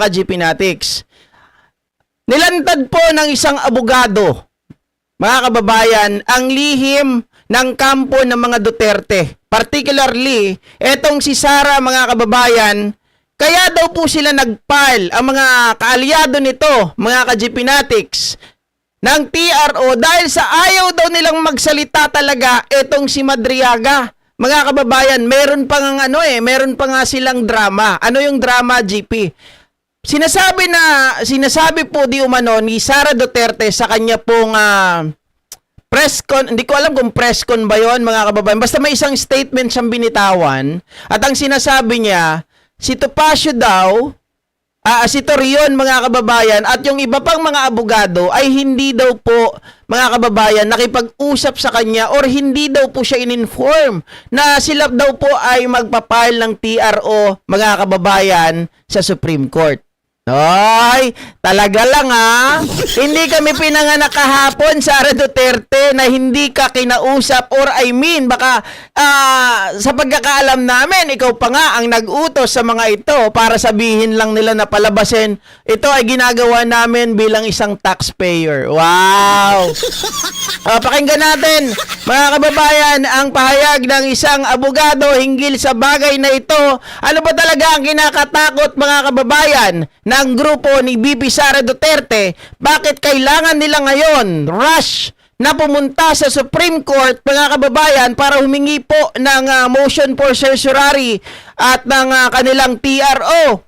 ka-GPnatics. Nilantad po ng isang abogado, mga kababayan, ang lihim ng kampo ng mga Duterte. Particularly, etong si Sara, mga kababayan, kaya daw po sila nag-file, ang mga kaalyado nito, mga ka-GPnatics, ng TRO dahil sa ayaw daw nilang magsalita talaga etong si Madriaga. Mga kababayan, meron pa nga meron pa nga silang drama. Ano yung drama, GP? Sinasabi po di umano ni Sara Duterte sa kanya pong press con, hindi ko alam kung press con ba yon, mga kababayan. Basta may isang statement siyang binitawan at ang sinasabi niya, si Topacio daw, si Torion, mga kababayan, at yung iba pang mga abogado ay hindi daw po, mga kababayan, nakipag-usap sa kanya or hindi daw po siya in-inform na sila daw po ay magpapile ng TRO, mga kababayan, sa Supreme Court. Ay, talaga lang hindi kami pinanganak kahapon, Sara Duterte, na hindi ka kinausap or baka sa pagkakaalam namin, ikaw pa nga ang nag-utos sa mga ito para sabihin lang nila na palabasin. Ito ay ginagawa namin bilang isang taxpayer. Wow! Pakinggan natin, mga kababayan, ang pahayag ng isang abogado hinggil sa bagay na ito. Ano ba talaga ang kinakatakot, mga kababayan, ng grupo ni BP Sara Duterte? Bakit kailangan nila ngayon rush na pumunta sa Supreme Court, mga kababayan, para humingi po ng motion for certiorari at ng kanilang TRO?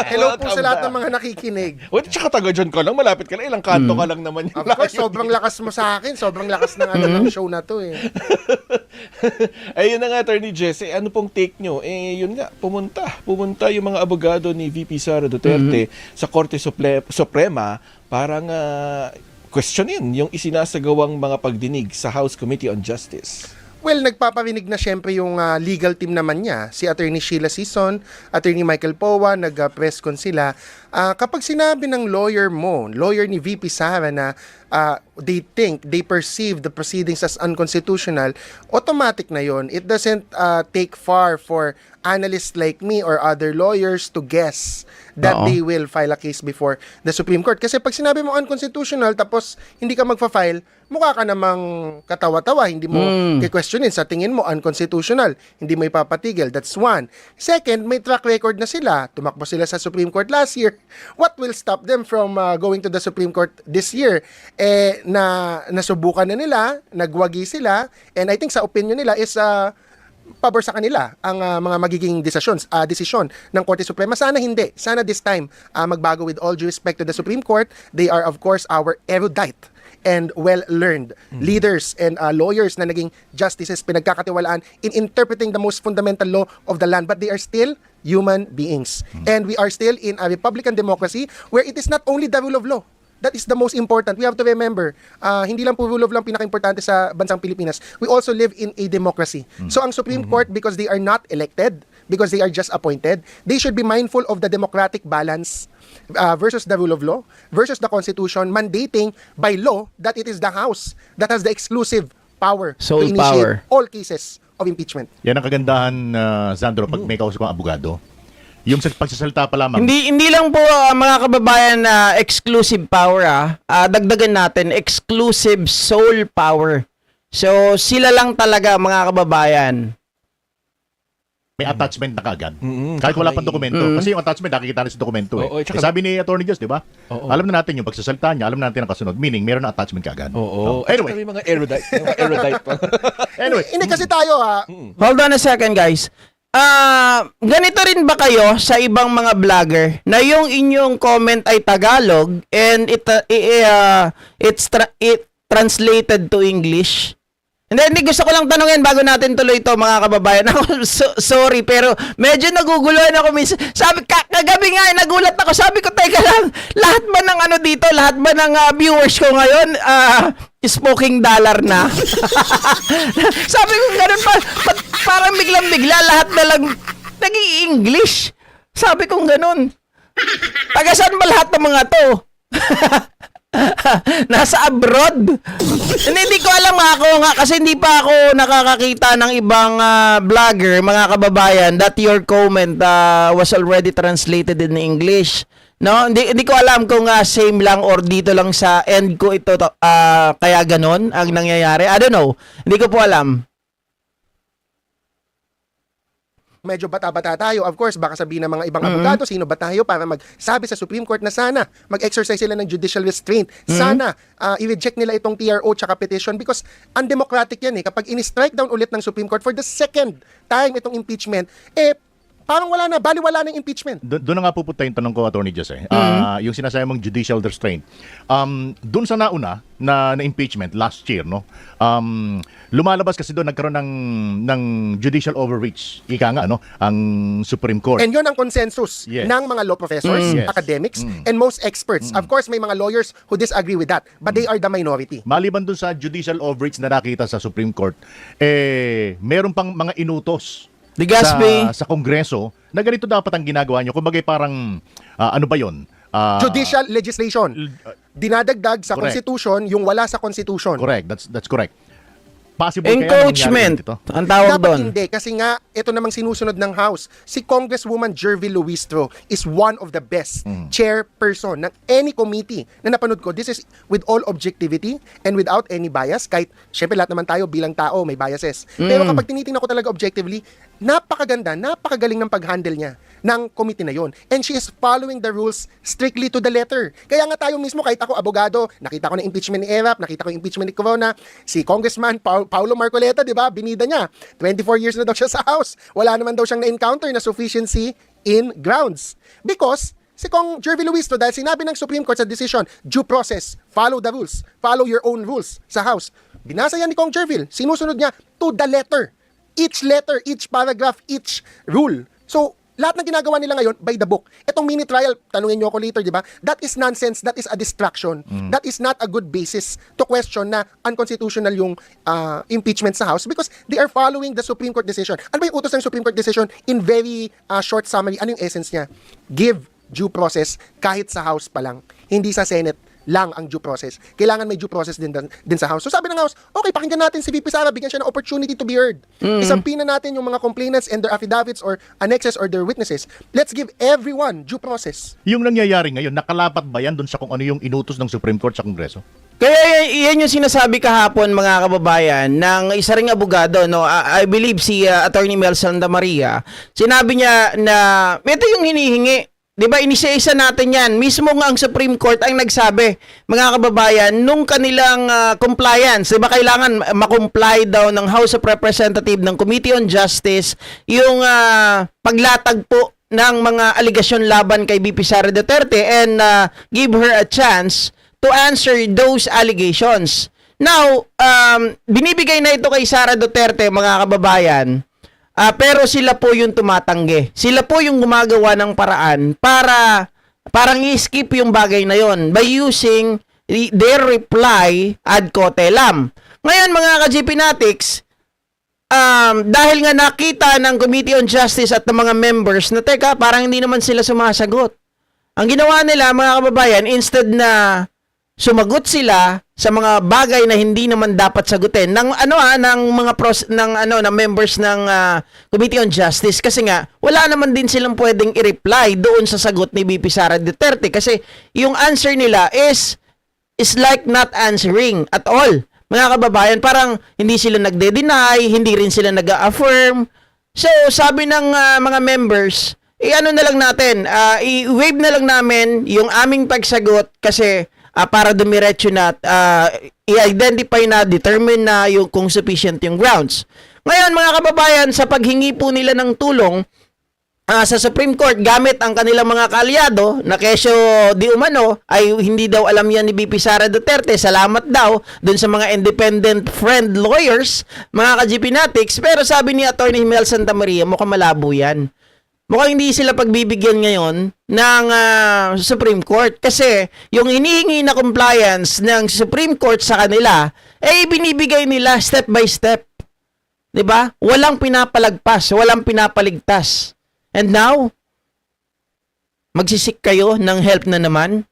Hello po sa lahat ng mga nakikinig. O, tsaka taga dyan ka lang, malapit ka lang, ilang kanto ka lang naman. Of course, sobrang lakas mo sa akin. Sobrang lakas ng ng show na to eh. Ayun na nga, Attorney Jesse, ano pong take nyo? Yun nga, pumunta yung mga abogado ni VP Sara Duterte sa Korte Suprema para nga questionin yung isinasagawang mga pagdinig sa House Committee on Justice. Well, nagpaparinig na syempre yung legal team naman niya, si Attorney Sheila Sison, Attorney Michael Powa, nag-press con sila. Kapag sinabi ng lawyer ni VP Sara na they perceive the proceedings as unconstitutional, automatic na yon. It doesn't take far for analysts like me or other lawyers to guess that they will file a case before the Supreme Court. Kasi pag sinabi mo unconstitutional tapos hindi ka magfa-file, mukha ka namang katawa-tawa, hindi mo i-questionin. Sa tingin mo, unconstitutional, hindi mo ipapatigil. That's one. Second, may track record na sila. Tumakbo sila sa Supreme Court last year. What will stop them from going to the Supreme Court this year? Nasubukan na nila, nagwagi sila, and I think sa opinion nila is pabor sa kanila ang mga magiging desisyon ng Korte Suprema. Sana hindi. Sana this time magbago. With all due respect to the Supreme Court, they are of course our erudite and well-learned leaders and lawyers na naging justices, pinagkakatiwalaan in interpreting the most fundamental law of the land, but they are still human beings. And we are still in a Republican democracy where it is not only the rule of law. That is the most important. We have to remember, hindi lang po rule of law pinaka-importante sa bansang Pilipinas. We also live in a democracy. So ang Supreme Court, because they are not elected, because they are just appointed, they should be mindful of the democratic balance versus the rule of law, versus the Constitution, mandating by law that it is the House that has the exclusive power Sole to initiate power. all cases of impeachment. Yan ang kagandahan, Sandro, pag may kausap kang abogado. Yung pagsasalita pa lamang. Hindi lang po, mga kababayan, exclusive power. Dagdagan natin, exclusive sole power. So, sila lang talaga, mga kababayan. May attachment na kaagad. Kahit wala pang dokumento. Kasi yung attachment, nakikita na sa dokumento. Oo, tsaka- Sabi ni Attorney Just, di ba? Alam na natin yung pagsasalita niya, alam na natin ang kasunod. Meaning, meron na attachment kaagad. Anyway. Anyway, May mga erudite pa. anyway. Hindi kasi tayo Hold on a second, guys. Ganito rin ba kayo sa ibang mga vlogger na yung inyong comment ay Tagalog and it translated to English? Hindi, gusto ko lang tanungin bago natin tuloy ito, mga kababayan. Ako, sorry, pero medyo naguguluhan ako minsan. Sabi, kagabi nga, nagulat ako. Sabi ko, teka lang, lahat ba ng dito, lahat ba ng viewers ko ngayon, smoking dollar na? Sabi ko, ganun pa, parang biglang-bigla, lahat na lang naging English. Sabi ko, ganun. Taga saan ba lahat ng mga to? Nasa abroad. Hindi ko alam ako nga kasi hindi pa ako nakakakita ng ibang vlogger, mga kababayan, that your comment was already translated in English. No, hindi ko alam kung same lang or dito lang sa end ko ito kaya ganon ang nangyayari. I don't know. Hindi ko po alam. Medyo bata-bata tayo. Of course, baka sabihin ng mga ibang abogado, sino ba tayo para magsabi sa Supreme Court na sana mag-exercise sila ng judicial restraint. Sana i-reject nila itong TRO tsaka petition because undemocratic yan eh. Kapag in-strike down ulit ng Supreme Court for the second time itong impeachment, parang wala na, baliwala na yung impeachment. Doon na nga pupunta yung tanong ko, Attorney Jose. Yung sinasabi mong judicial restraint. Doon sa nauna na impeachment last year, no? Lumalabas kasi doon nagkaroon ng judicial overreach. Ika nga, no? Ang Supreme Court. And yun ang consensus Yes. ng mga law professors, Yes. academics, and most experts. Of course, may mga lawyers who disagree with that, but they are the minority. Maliban doon sa judicial overreach na nakita sa Supreme Court, meron pang mga inutos Digaspi. sa Kongreso na ganito dapat ang ginagawa nyo. Kumbaga parang, ano ba yun? Judicial legislation. Dinadagdag sa Correct. Constitution yung wala sa Constitution. Correct, that's correct. Possible kaya Encroachment. nangyari ito? Ang tawag Dapat doon. hindi kasi nga ito namang sinusunod ng House. Si Congresswoman Jervy Luistro is one of the best chairperson ng any committee na napanood ko. This is with all objectivity and without any bias. Kahit syempre lahat naman tayo bilang tao may biases. Pero kapag tinitingnan ko talaga objectively, napakaganda, napakagaling ng pag-handle niya ng committee na yon. And she is following the rules strictly to the letter. Kaya nga tayo mismo, kahit ako abogado, nakita ko na impeachment ni Erap, nakita ko yung impeachment ni Corona, si Congressman Paulo Marcoleta, di ba? Binida niya. 24 years na daw siya sa House. Wala naman daw siyang na-encounter na sufficiency in grounds. Because si Kong Jervy Luistro, dahil sinabi ng Supreme Court sa decision, due process, follow the rules, follow your own rules sa House. Binasa yan ni Kong Jervy, sinusunod niya to the letter. Each letter, each paragraph, each rule. So, lahat ng ginagawa nila ngayon, by the book. Itong mini trial, tanungin nyo ako later, di ba? That is nonsense, that is a distraction. That is not a good basis to question na unconstitutional yung impeachment sa House because they are following the Supreme Court decision. Ano ba yung utos ng Supreme Court decision? In very short summary, ano yung essence niya? Give due process kahit sa House pa lang. Hindi sa Senate lang ang due process. Kailangan may due process din sa House. So sabi ng House, okay, pakinggan natin si VP Sara, bigyan siya ng opportunity to be heard. Isampina natin yung mga complainants and their affidavits or annexes or their witnesses. Let's give everyone due process. Yung nangyayari ngayon, nakalapat ba yan doon sa kung ano yung inutos ng Supreme Court sa Kongreso? Kaya yan yung sinasabi kahapon, mga kababayan, ng isa ring abogado, no? I believe si Attorney Mel Santa Maria. Sinabi niya na ito yung hinihingi. 'Di ba, inisa-isa natin 'yan. Mismo nga ang Supreme Court ang nagsabi, mga kababayan, nung kanilang compliance, 'di ba, kailangan ma-comply daw ng House of Representatives ng Committee on Justice yung paglatag po ng mga aligasyon laban kay BP Sara Duterte and give her a chance to answer those allegations. Now, binibigay na ito kay Sara Duterte, mga kababayan. Pero sila po yung tumatanggi. Sila po yung gumagawa ng paraan para parang i-skip yung bagay na yon by using their reply ad cotelem. Ngayon, mga ka-GPnatics, dahil nga nakita ng Committee on Justice at ng mga members na teka, parang hindi naman sila sumasagot. Ang ginawa nila, mga kababayan, instead na sumagot sila sa mga bagay na hindi naman dapat sagutin ng members ng Committee on Justice, kasi nga wala naman din silang pwedeng i-reply doon sa sagot ni BP Sara Duterte kasi yung answer nila is like not answering at all. Mga kababayan, parang hindi sila nagde-deny, hindi rin sila nag-affirm. So sabi ng mga members, ano na lang natin, i-waive na lang namin yung aming pagsagot kasi para dumiretso na i-identify na, determine na yung kung sufficient yung grounds. Ngayon, mga kababayan, sa paghingi po nila ng tulong sa Supreme Court gamit ang kanilang mga kaalyado na kesyo di umano ay hindi daw alam yan ni BP Sara Duterte. Salamat daw dun sa mga independent friend lawyers, mga ka-GPnatics. Pero sabi ni Attorney Mel Santa Maria, mukhang malabo yan. Mukhang hindi sila pagbibigyan ngayon ng Supreme Court kasi yung hinihingi na compliance ng Supreme Court sa kanila binibigay nila step by step. 'Di ba? Walang pinapalagpas, walang pinapaligtas. And now, magsisik kayo ng help na naman?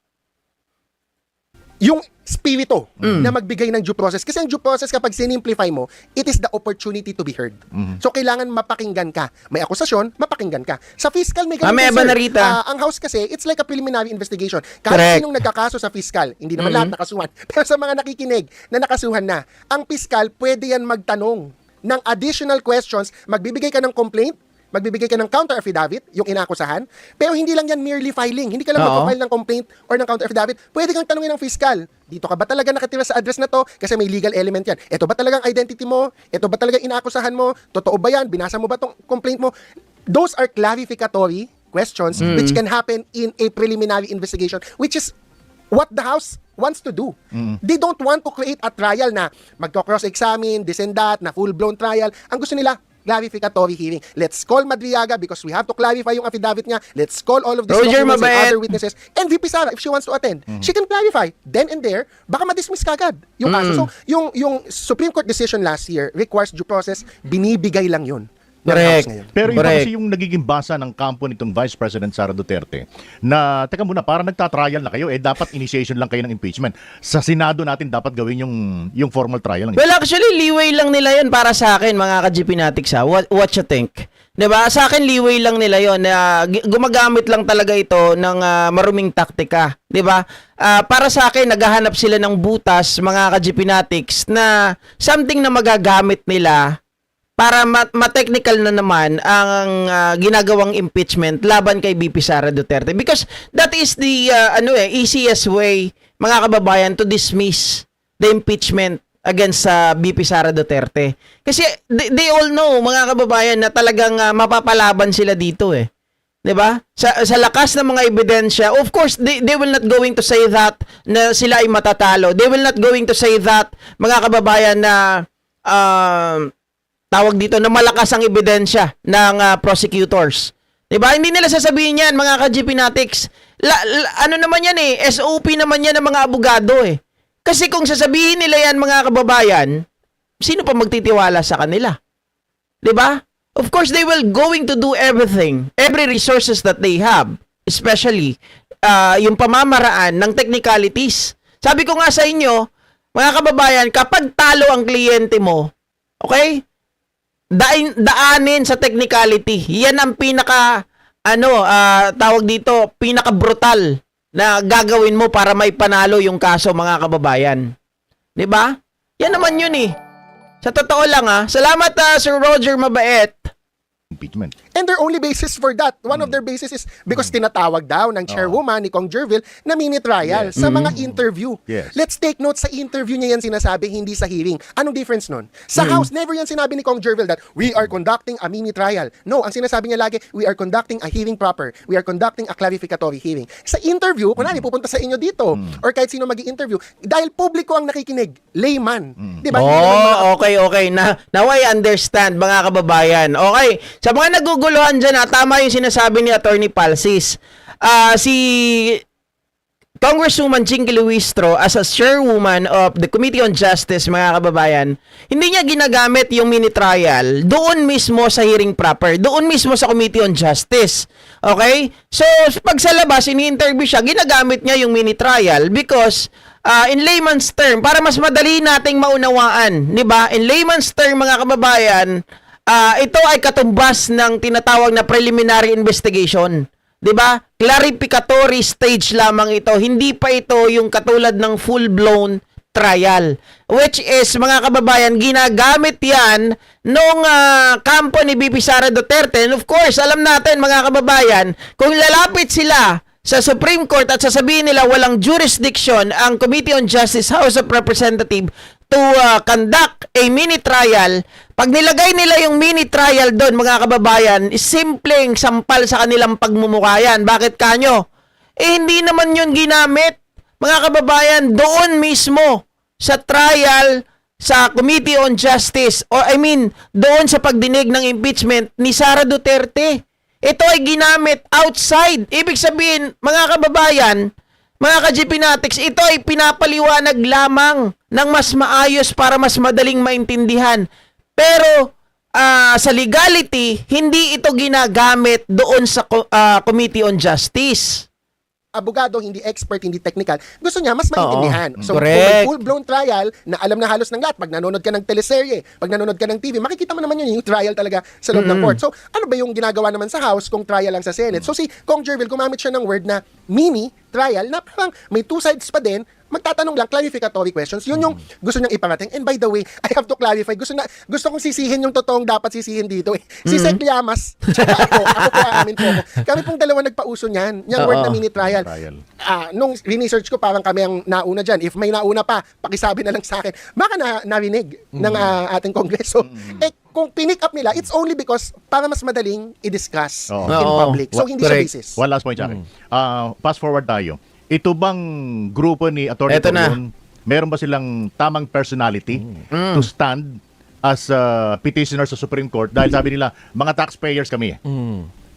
yung spirito na magbigay ng due process. Kasi ang due process, kapag sinimplify mo, it is the opportunity to be heard. So, kailangan mapakinggan ka. May akusasyon, mapakinggan ka. Sa fiscal, may ganun Eba din, sir. Narita. Ang House kasi, it's like a preliminary investigation. Correct. Kahit sinong nagkakaso sa fiscal, hindi naman lahat nakasuhan. Pero sa mga nakikinig na nakasuhan na, ang fiscal, pwede yan magtanong ng additional questions, magbibigay ka ng complaint, magbibigay ka ng counter affidavit, yung inakusahan, pero hindi lang yan merely filing. Hindi ka lang Oo. mag-file ng complaint or ng counter affidavit. Pwede kang tanungin ng fiscal, dito ka ba talaga nakatira sa address na to? Kasi may legal element yan. Ito ba talagang identity mo? Ito ba talagang inaakusahan mo? Totoo ba yan? Binasa mo ba tong complaint mo? Those are clarificatory questions which can happen in a preliminary investigation, which is what the House wants to do. They don't want to create a trial na magko-cross-examine, this and that, na full-blown trial. Ang gusto nila, clarificatory hearing. Let's call Madriaga because we have to clarify yung affidavit niya. Let's call all of these Roger documents and Mabait. other witnesses. And VP Sara, if she wants to attend, she can clarify. Then and there, baka ma-dismiss kagad yung kaso. So, yung Supreme Court decision last year requires due process, binibigay lang yun. ng Correct. House ngayon. Pero iba Correct. kasi yung nagiging basa ng kampo nitong Vice President Sara Duterte na, teka muna, parang nagtatrial na kayo, dapat initiation lang kayo ng impeachment. Sa Senado natin dapat gawin yung formal trial. Well, actually, leeway lang nila yon para sa akin, mga ka-GPnatics ha. What you think? 'Di ba? Sa akin, leeway lang nila yon. Gumagamit lang talaga ito ng maruming taktika. 'Di ba? Para sa akin, naghahanap sila ng butas, mga ka-GPnatics, na something na magagamit nila para ma-technical na naman ang ginagawang impeachment laban kay BP Sara Duterte. Because that is the easiest way, mga kababayan, to dismiss the impeachment against BP Sara Duterte. Kasi they all know, mga kababayan, na talagang mapapalaban sila dito eh. 'Di ba? Sa lakas ng mga ebidensya, of course, they will not going to say that na sila ay matatalo. They will not going to say that, mga kababayan, na tawag dito, na malakas ang ebidensya ng prosecutors. 'Di ba? Hindi nila sasabihin 'yan, mga ka-GPnatics. Ano naman 'yan eh, SOP naman 'yan ng mga abogado eh. Kasi kung sasabihin nila 'yan, mga kababayan, sino pa magtitiwala sa kanila? 'Di ba? Of course, they will going to do everything, every resources that they have, especially yung pamamaraan ng technicalities. Sabi ko nga sa inyo, mga kababayan, kapag talo ang kliyente mo, okay? Daanin sa technicality. Yan ang tawag dito, pinaka-brutal na gagawin mo para may panalo yung kaso, mga kababayan. 'Di ba? Yan naman yun eh. Sa totoo lang Salamat Sir Roger Mabait. Impeachment. And their only basis for that, one of their basis is because tinatawag daw ng chairwoman ni Kong Jervil na mini trial sa mga interview. Yes. Let's take note, sa interview niya yan sinasabi, hindi sa hearing. Anong difference nun? Sa House, never yan sinabi ni Kong Jervil that we are conducting a mini trial. No, ang sinasabi niya lagi, we are conducting a hearing proper. We are conducting a clarificatory hearing. Sa interview, kunwari pupunta sa inyo dito or kahit sino mag-i-interview, dahil publiko ang nakikinig, layman. Di ba? Hindi naman mga- Okay. Now I understand, mga kababayan. Okay. Sa mga naguguluhan dyan, tama yung sinasabi ni Attorney Palsis. Si Congresswoman Jinky Luistro, as a chairwoman of the Committee on Justice, mga kababayan, hindi niya ginagamit yung mini trial doon mismo sa hearing proper, doon mismo sa Committee on Justice. Okay? So, pag sa labas, ini-interview siya, ginagamit niya yung mini trial because in layman's term, para mas madali nating maunawaan, 'di ba? In layman's term, mga kababayan, ito ay katumbas ng tinatawag na preliminary investigation. 'Di ba? Clarificatory stage lamang ito. Hindi pa ito yung katulad ng full-blown trial. Which is, mga kababayan, ginagamit yan nung kampo ni BP Sara Duterte. And of course, alam natin, mga kababayan, kung lalapit sila sa Supreme Court at sasabihin nila walang jurisdiction ang Committee on Justice, House of Representatives to conduct a mini trial, pag nilagay nila yung mini trial doon, mga kababayan, simpleng sampal sa kanilang pagmumukayan. Bakit kanyo? Hindi naman yun ginamit, mga kababayan, doon mismo sa trial sa Committee on Justice, or doon sa pagdinig ng impeachment ni Sara Duterte. Ito ay ginamit outside. Ibig sabihin, mga kababayan, mga ka-GPnatics, ito ay pinapaliwanag lamang ng mas maayos para mas madaling maintindihan. Pero sa legality, hindi ito ginagamit doon sa Committee on Justice. abogado, hindi expert, hindi technical, gusto niya mas maintindihan. So, kung Correct. may full-blown trial na alam na halos ng lahat, pag nanonood ka ng teleserye, pag nanonood ka ng TV, makikita mo naman yun, yung trial talaga sa loob ng court. So, ano ba yung ginagawa naman sa House kung trial lang sa Senate? So, si Kong Jervil, gumamit siya ng word na mini trial na parang may two sides pa din, magtatanong lang, clarificatory questions. Yun yung gusto niyang iparating. And by the way, I have to clarify, gusto kong sisihin yung totoong dapat sisihin dito. Si Sec Llamas, tsaka ako kaya amin po ako. Kami pong dalawa nagpauso niyan, yung word na mini trial. Nung research ko, parang kami ang nauna dyan. If may nauna pa, pakisabi na lang sa akin. Baka narinig ng ating kongreso. Kung pinick up nila, it's only because para mas madaling i-discuss in public. So, hindi siya Correct. basis. One last point sa akin. Fast forward tayo. Ito bang grupo ni Atty. Eto na. Torion, meron ba silang tamang personality to stand as petitioner sa Supreme Court? Dahil sabi nila, mga taxpayers kami.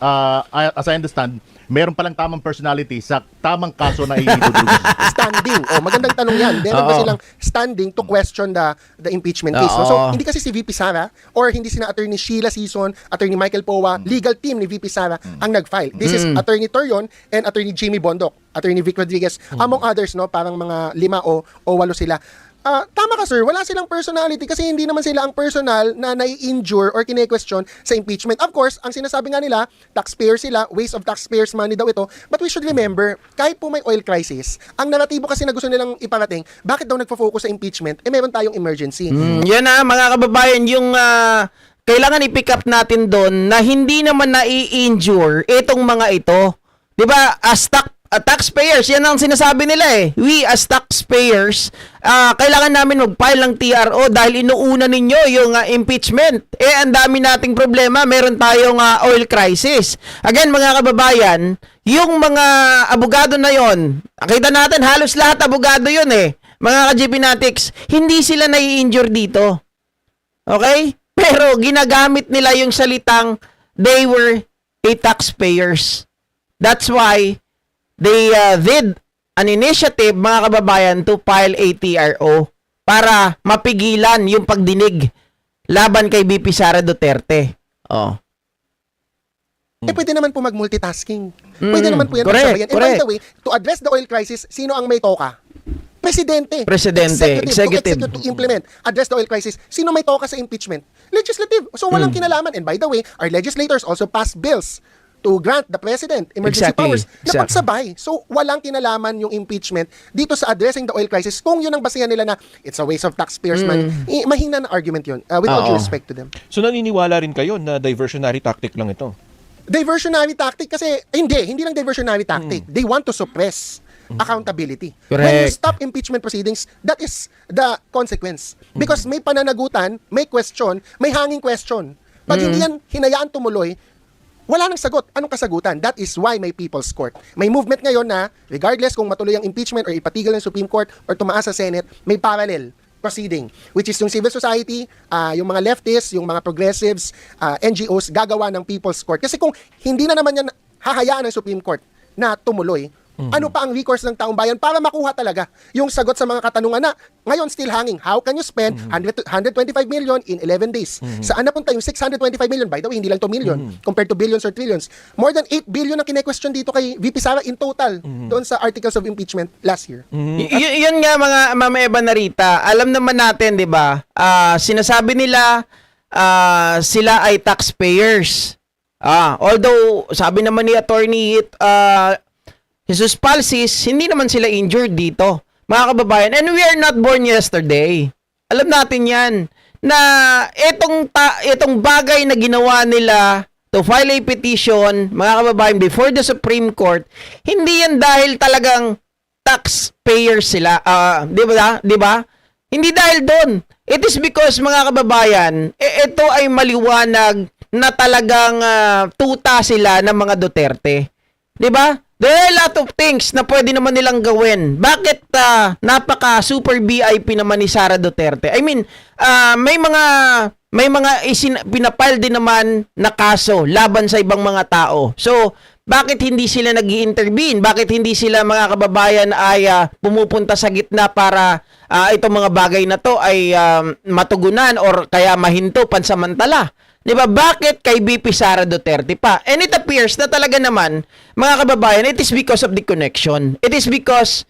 As I understand, meron palang tamang personality sa tamang kaso na idudugan. Standing. Magandang tanong yan. Meron ba silang standing to question the impeachment case? No? So, hindi kasi si VP Sara or hindi sina Attorney Sheila Sison, Attorney Michael Powa, legal team ni VP Sara ang nag-file. This is Attorney Torion and Attorney Jimmy Bondok, Attorney Vic Rodriguez, among others, no? Parang mga 5 o 8 sila. Tama ka, sir. Wala silang personality kasi hindi naman sila ang personal na nai-injure or kine-question sa impeachment. Of course, ang sinasabi nga nila, taxpayer sila, waste of taxpayers' money daw ito. But we should remember, kahit po may oil crisis, ang naratibo kasi na gusto nilang iparating, bakit daw nagfo-focus sa impeachment? Meron tayong emergency. Yan na, mga kababayan, yung kailangan i-pick up natin doon na hindi naman nai-injure itong mga ito. 'Di ba? Taxpayers, yan ang sinasabi nila eh. We as taxpayers, kailangan namin mag-file ng TRO dahil inuuna ninyo yung impeachment. Ang dami nating problema, meron tayong oil crisis. Again, mga kababayan, yung mga abogado na yon, nakita natin halos lahat abogado yun eh. Mga ka-GP Natics, hindi sila nai-injure dito. Okay? Pero ginagamit nila yung salitang they were a taxpayers. That's why they did an initiative, mga kababayan, to file a TRO para mapigilan yung pagdinig laban kay BP Sara Duterte. Pwede naman po mag-multitasking. Pwede naman po yan correct, magsabayan. And by the way, to address the oil crisis, sino ang may toka? Presidente. Executive. To implement, address the oil crisis. Sino may toka sa impeachment? Legislative. So walang kinalaman. And by the way, our legislators also passed bills to grant the president emergency powers na pagsabay. So, walang kinalaman yung impeachment dito sa addressing the oil crisis. Kung yun ang basihan nila na it's a waste of taxpayers' money, mahina na argument yun, with all due respect to them. So naniniwala rin kayo na diversionary tactic lang ito? Diversionary tactic kasi, hindi lang diversionary tactic. They want to suppress accountability. Correct. When you stop impeachment proceedings, that is the consequence. Because may pananagutan, may question, may hanging question. Pag hindi yan hinayaan tumuloy, wala nang sagot. Anong kasagutan? That is why may People's Court. May movement ngayon na, regardless kung matuloy ang impeachment or ipatigil ng Supreme Court or tumaas sa Senate, may parallel proceeding, which is yung civil society, yung mga leftists, yung mga progressives, NGOs, gagawa ng People's Court. Kasi kung hindi na naman yan hahayaan ng Supreme Court na tumuloy, ano pa ang recourse ng taong bayan para makuha talaga yung sagot sa mga katanungan na ngayon still hanging. How can you spend 125 million in 11 days? Saan napunta yung 625 million? By the way, hindi lang 2 million compared to billions or trillions. More than 8 billion ang kine-question dito kay VP Sara in total doon sa articles of impeachment last year. Yun nga, mga Mama Eva Narita, alam naman natin, di ba, sinasabi nila sila ay taxpayers. Although, sabi naman ni Attorney Jesus Palsis, hindi naman sila injured dito, mga kababayan. And we are not born yesterday. Alam natin yan, na itong bagay na ginawa nila to file a petition, mga kababayan, before the Supreme Court, hindi yan dahil talagang taxpayers sila. Di ba? Hindi dahil doon. It is because, mga kababayan, ito ay maliwanag na talagang tuta sila ng mga Duterte. Di ba? There are a lot of things na pwede naman nilang gawin. Bakit napaka super VIP naman ni Sara Duterte? I mean, may mga pinapile din naman na kaso laban sa ibang mga tao. So, bakit hindi sila nag-i-intervene? Bakit hindi sila, mga kababayan, ay pumupunta sa gitna para itong mga bagay na to ay matugunan or kaya mahinto pansamantala? Di ba? Bakit kay VP Sara Duterte pa? And it appears na talaga naman, mga kababayan, it is because of the connection. It is because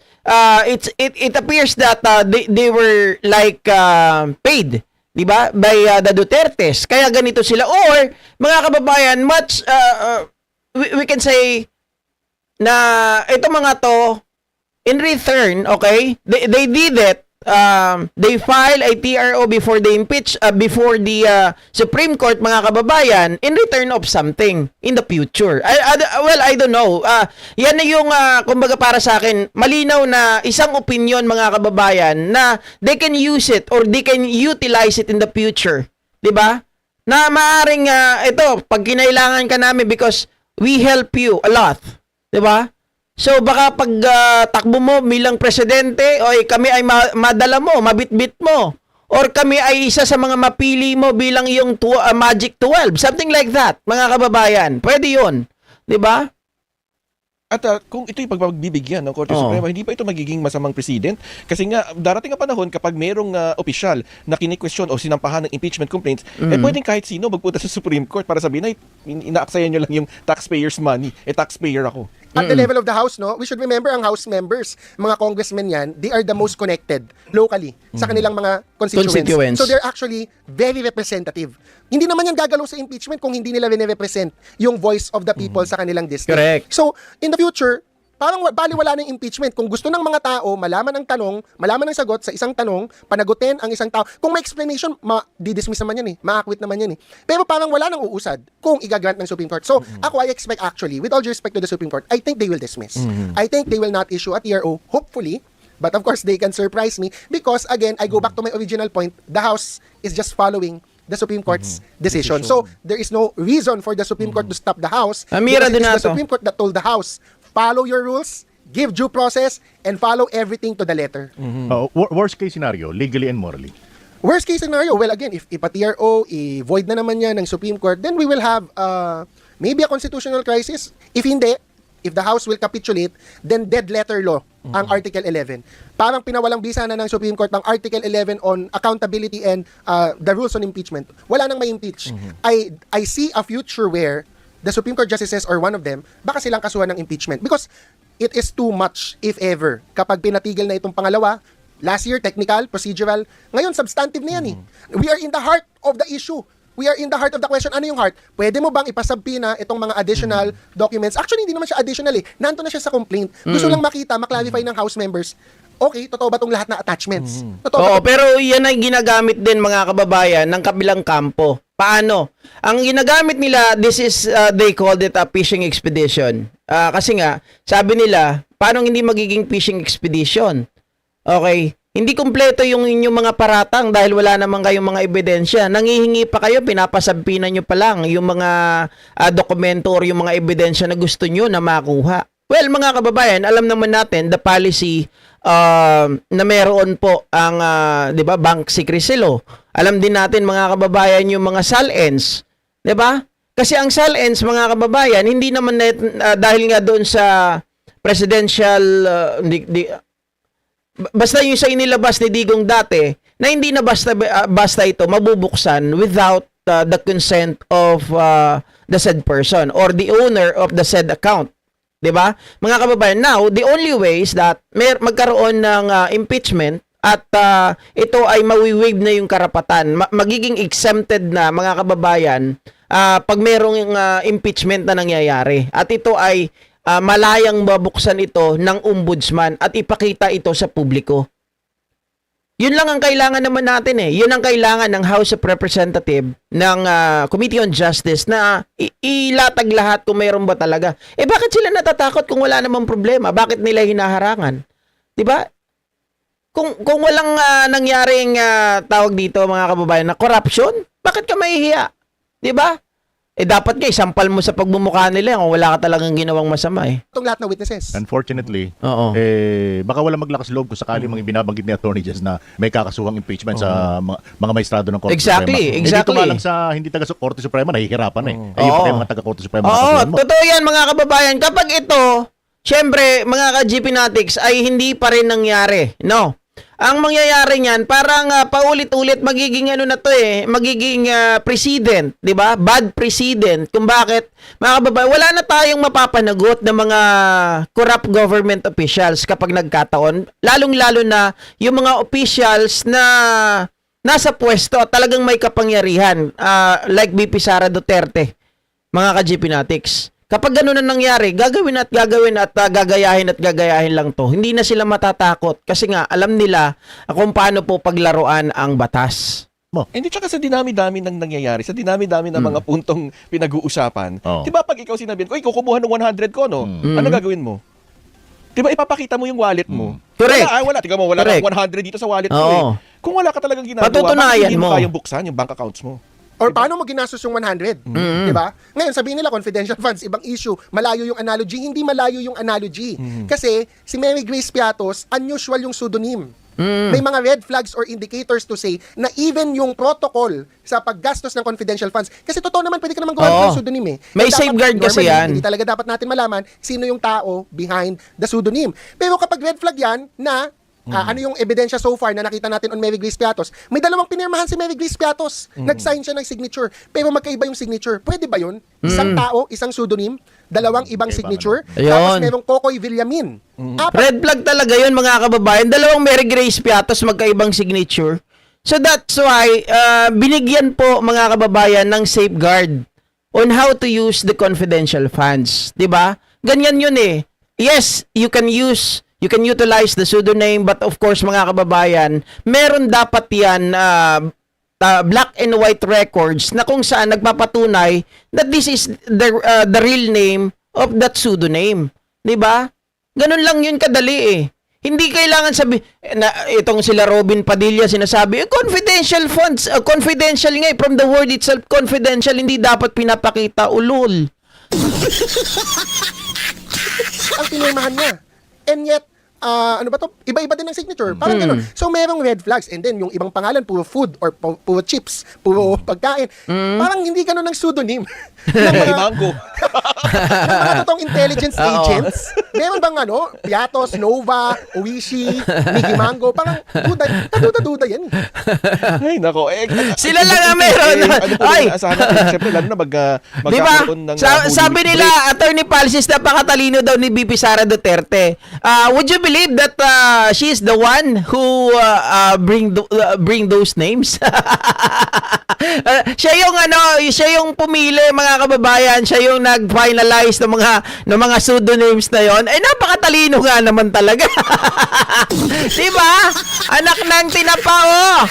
it appears that they were like paid, di ba? By the Dutertes. Kaya ganito sila. Or, mga kababayan, we can say na ito mga to, in return, okay, they did it. They file a TRO before the Supreme Court, mga kababayan, in return of something in the future. I don't know. Yan na yung kumbaga para sa akin, malinaw na isang opinion, mga kababayan, na they can use it or they can utilize it in the future. 'Di ba? Na maaring ito, pag kinailangan ka namin because we help you a lot. 'Di ba? So baka pag takbo mo bilang presidente, o kami ay madala mo, mabitbit mo, or kami ay isa sa mga mapili mo bilang yung Magic 12, something like that, mga kababayan. Pwede 'yun, 'di ba? At kung ito'y pagpagbibigyan ng Korte Oo. Suprema, hindi pa ito magiging masamang president? Kasi nga, darating ang panahon kapag merong opisyal na kini-question o sinampahan ng impeachment complaints, pwedeng kahit sino magpunta sa Supreme Court para sabihin, ay, inaaksayan nyo lang yung taxpayers' money. Taxpayer ako. At the level of the House, no, we should remember ang House members, mga congressmen yan, they are the most connected locally sa kanilang mga constituents. So they're actually very representative. Hindi naman yan gagalaw sa impeachment kung hindi nila represent yung voice of the people sa kanilang district. Correct. So, in the future, parang baliwala ng impeachment. Kung gusto ng mga tao, malaman ang tanong, malaman ang sagot sa isang tanong, panagutin ang isang tao. Kung may explanation, di-dismiss naman yan eh. Ma-acquit naman yan eh. Pero parang wala nang uusad kung i-grant ng Supreme Court. So, ako, I expect actually, with all due respect to the Supreme Court, I think they will dismiss. I think they will not issue a TRO, hopefully. But of course, they can surprise me because, again, I go back to my original point. The House is just following the Supreme Court's decision. So, there is no reason for the Supreme Court to stop the House. Amira because it is Donato. the Supreme Court that told the House, follow your rules, give due process, and follow everything to the letter. Worst case scenario, legally and morally. Worst case scenario, well, again, if a TRO, i-void na naman yan ng Supreme Court, then we will have maybe a constitutional crisis. If hindi, if the House will capitulate, then dead letter law ang Article 11. Parang pinawalang bisa na ng Supreme Court ang Article 11 on accountability and the rules on impeachment. Wala nang may impeach. I see a future where the Supreme Court justices or one of them, baka silang kasuhan ng impeachment. Because it is too much, if ever. Kapag pinatigil na itong pangalawa, last year, technical, procedural, ngayon, substantive na yan eh. We are in the heart of the issue. We are in the heart of the question. Ano yung heart? Pwede mo bang ipasabpina itong mga additional documents? Actually, hindi naman siya additional eh. Nanto na siya sa complaint. Gusto lang makita, maklarify ng House members. Okay, totoo ba itong lahat na attachments? Totoo ba Oo, pero yan ay ginagamit din, mga kababayan, ng kabilang kampo. Paano? Ang ginagamit nila, this is, they called it a fishing expedition. Kasi nga, sabi nila, paano hindi magiging fishing expedition? Okay, hindi kumpleto yung inyong mga paratang dahil wala naman kayong mga ebidensya. Nangihingi pa kayo, pinapasabpinan nyo pa lang yung mga dokumento or yung mga ebidensya na gusto nyo na makuha. Well, mga kababayan, alam naman natin, the policy na meron po ang, di ba, bank secrecy law. Alam din natin, mga kababayan, yung mga SALENS. Di ba? Kasi ang SALENS, mga kababayan, hindi naman dahil nga doon sa presidential, basta yung sa inilabas ni Digong dati, na hindi na basta ito mabubuksan without the consent of the said person or the owner of the said account. 'Di ba? Mga kababayan, now the only way is that magkaroon ng impeachment at ito ay mawi-waive na yung karapatan. Magiging exempted na, mga kababayan, pag merong impeachment na nangyayari. At ito ay malayang babuksan ito ng ombudsman at ipakita ito sa publiko. Yun lang ang kailangan naman natin eh. Yun ang kailangan ng House of Representatives, ng Committee on Justice na ilatag lahat kung mayroon ba talaga. Eh bakit sila natatakot kung wala namang problema? Bakit nila hinaharangan? 'Di ba? Kung walang nangyaring tawag dito, mga kababayan, na corruption, bakit ka mahihiya? 'Di ba? Eh dapat nga isampal mo sa pagmumukha nila kung wala ka talagang ginawang masama eh. itong lahat ng witnesses? Unfortunately, Oo. baka walang maglakas loob kung sakali mga binabanggit ni Attorney Jess na may kakasuhang impeachment sa mga maestrado ng Korte Exactly, Suprema. exactly. Dito nga lang sa hindi taga Korte Suprema, nahihirapan eh. Ayun Oo. pa kayo mga taga Korte Suprema. Oo, kakasuhan mo. totoo yan, mga kababayan. Kapag ito, syempre, mga ka-GP Natics, ay hindi pa rin nangyari, no? ang mangyayari niyan, parang paulit-ulit magiging ano na to magiging precedent, 'di ba? Bad precedent. Kung bakit, mga kababayan, wala na tayong mapapanagot ng mga corrupt government officials kapag nagkataon, lalong-lalo na yung mga officials na nasa pwesto at talagang may kapangyarihan, like BP Sara Duterte, mga ka-GP Natics. Kapag gano'n na nangyari, gagawin at gagayahin lang to. Hindi na sila matatakot kasi nga alam nila kung paano po paglaruan ang batas. Hindi, tsaka sa dinami-dami ng nangyayari, sa dinami-dami ng mga puntong pinag-uusapan, Oo. di ba pag ikaw sinabihan ko, kukubuhan ng 100 ko, no? Ano gagawin mo? Di ba ipapakita mo yung wallet mo? Correct. Wala. Tingnan mo, wala Correct. kang 100 dito sa wallet mo Oo. Kung wala ka talagang ginagawa, Patutunayan bakit hindi mo mo. kayang buksan yung bank accounts mo? Or paano mo ginastos yung 100? Di ba? Ngayon, sabihin nila confidential funds, ibang issue. Malayo yung analogy. Hindi malayo yung analogy. Kasi si Mary Grace Piatos, unusual yung pseudonym. May mga red flags or indicators to say na even yung protocol sa paggastos ng confidential funds, kasi totoo naman, pwede ka naman gawa Oo. ng pseudonym eh. May Dapat, safeguard kasi normally, yan. Hindi talaga dapat natin malaman sino yung tao behind the pseudonym. Pero kapag red flag yan na ano yung ebidensya so far na nakita natin on Mary Grace Piatos? May dalawang pinirmahan si Mary Grace Piatos. Nag-sign siya ng signature. Pero magkaiba yung signature. Pwede ba yun? Isang tao, isang pseudonym, dalawang ibang signature, Ayun. tapos merong Kokoy Villamin. Apat. Red flag talaga yun, mga kababayan. Dalawang Mary Grace Piatos, magkaibang signature. So that's why binigyan po, mga kababayan, ng safeguard on how to use the confidential funds. 'Di ba? Ganyan yun eh. Yes, you can utilize the pseudonym, but of course, mga kababayan, meron dapat yan black and white records na kung saan nagpapatunay that this is the real name of that pseudonym. 'Di ba? Ganun lang yun kadali eh. Hindi kailangan na itong sila Robin Padilla sinasabi, confidential funds, confidential nga from the word itself, confidential, hindi dapat pinapakita, ulol. Ang pinirmahan niya. And yet, ano ba to? Iba-iba din ang signature. Parang gano'n. So, merong red flags. And then, yung ibang pangalan, puro food or puro chips, puro pagkain. Parang hindi gano'n ng pseudonym. Hey, mango. Ng mga totoong intelligence Oo. agents. Meron bang Piatos, Nova, Oishi, Miggy Mango? Parang duda yan. Ay, nako. Sila lang ang meron. Ano po Ay! yung inaasahan natin? Siyempre, lalo na Di ba? magkakaroon ng Sabi Holy nila, Break. Attorney Palsis, napakatalino daw ni BP Sara Duterte. Would you believe that she's the one who bring those names? Siya yung pumili, mga kababayan, siya yung nag-finalize ng mga pseudonyms na yon. Eh, napakatalino nga naman talaga. Di ba? Anak ng tinapao.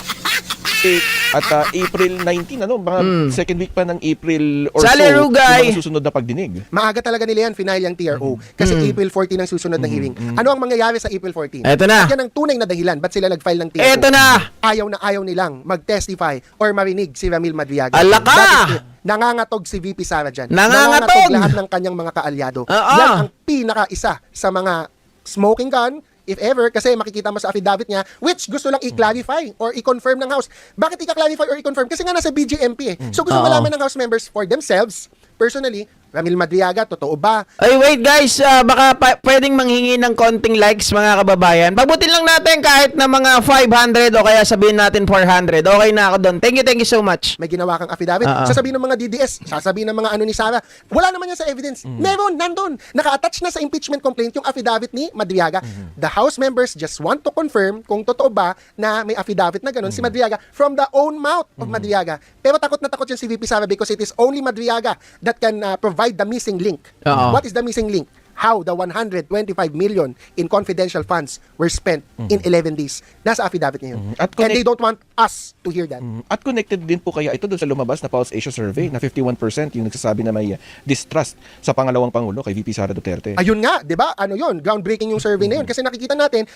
At April 19, mga second week pa ng April or Sally so, Rugay. yung mga susunod na pagdinig. Maaga talaga nila yan, final yung TRO. Kasi April 14 ang susunod na hearing. Ano ang mangyayari sa April 14? Eto na. Yan ang tunay na dahilan. Ba't sila nag-file ng TRO? Eto na. Ayaw nilang mag-testify or marinig si Ramil Madriaga. Ala ka! That is it. Nangangatog si VP Sara dyan. Nangangatog! lahat ng kanyang mga kaalyado. Oo. Yan ang pinaka-isa sa mga smoking gun, if ever, kasi makikita mo sa affidavit niya, which gusto lang i-clarify or i-confirm ng House. Bakit i-clarify or i-confirm? Kasi nga nasa BJMP eh. So gusto Oo. malaman ng House members for themselves, personally, Ramil Madriaga, totoo ba? Ay, wait guys, baka pwedeng manghingi ng konting likes, mga kababayan. Pabutin lang natin kahit na mga 500 o kaya sabihin natin 400. Okay na ako doon. Thank you so much. May ginawa kang affidavit. Oo. Sasabihin ng mga DDS, sasabihin ng mga ano ni Sara, wala naman yan sa evidence. Meron, nandun. Naka-attach na sa impeachment complaint yung affidavit ni Madriaga. The House members just want to confirm kung totoo ba na may affidavit na ganun si Madriaga from the own mouth of Madriaga. Pero takot na takot yan si VP Sara because it is only Madriaga that can provide the missing link. Oo. What is the missing link? How the 125 million in confidential funds were spent in 11 days. Nasa affidavit niya yun. At And they don't want us to hear that. At connected din po kaya ito doon sa lumabas na Pulse Asia survey na 51% yung nagsasabi na may distrust sa pangalawang Pangulo kay VP Sara Duterte. Ayun nga, 'di ba? Ano 'yon? Groundbreaking yung survey na 'yon kasi nakikita natin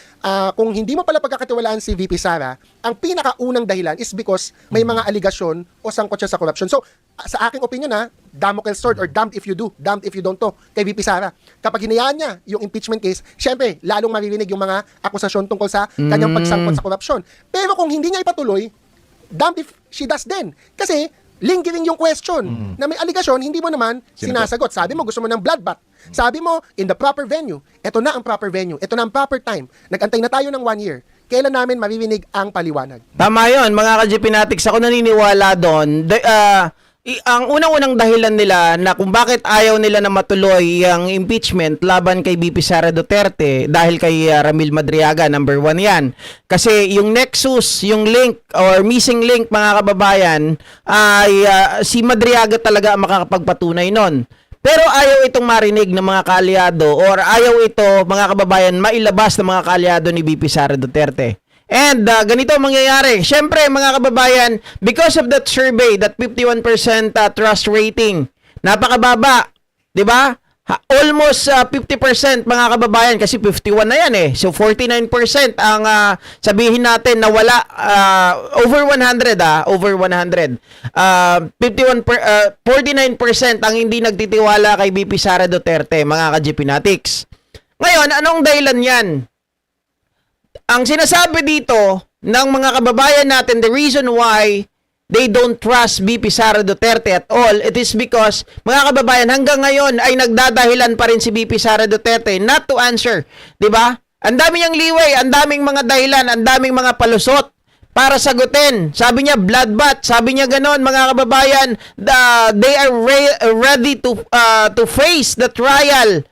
kung hindi mo pala pagkakatiwalaan si VP Sara, ang pinakaunang dahilan is because may mga aligasyon o sangkot siya sa corruption. So, sa aking opinion Damocles sword or damned if you do, damned if you don't to kay VP Sara. Kapag hinayaan niya yung impeachment case, syempre, lalong maririnig yung mga akusasyon tungkol sa kanyang pagsangkot sa korupsyon. Pero kung hindi niya ipatuloy, damned if she does din. Kasi, lingering yung question na may aligasyon, hindi mo naman sinasagot. Sabi mo, gusto mo ng bloodbath. Sabi mo, in the proper venue. Ito na ang proper venue. Ito na ang proper time. Nag-antay na tayo ng 1 year. Kailan namin maririnig ang paliwanag? Tama yun, mga ka-GP Natics. Ako naniniwala doon. Ang unang-unang dahilan nila na kung bakit ayaw nila na matuloy ang impeachment laban kay BP Sara Duterte dahil kay Ramil Madriaga, number 1 yan. Kasi yung nexus, yung link or missing link, mga kababayan, ay si Madriaga talaga ang makakapagpatunay nun. Pero ayaw itong marinig ng mga kaalyado or ayaw ito, mga kababayan, mailabas ng mga kaalyado ni BP Sara Duterte. And ganito ang mangyayari. Siyempre, mga kababayan, because of that survey, that 51% trust rating, napakababa, 'di ba? Almost 50%, mga kababayan, kasi 51 na yan eh. So 49% ang sabihin natin na wala over 100 over 100. 49% ang hindi nagtitiwala kay BP Sara Duterte, mga ka-GP Natics. Ngayon, anong dahilan 'yan? Ang sinasabi dito ng mga kababayan natin, the reason why they don't trust BP Sara Duterte at all, it is because, mga kababayan, hanggang ngayon ay nagdadahilan pa rin si BP Sara Duterte not to answer. Diba? Ang dami niyang liway, ang daming mga dahilan, ang daming mga palusot para sagutin. Sabi niya, bloodbath. Sabi niya ganon, mga kababayan, they are ready to face the trial.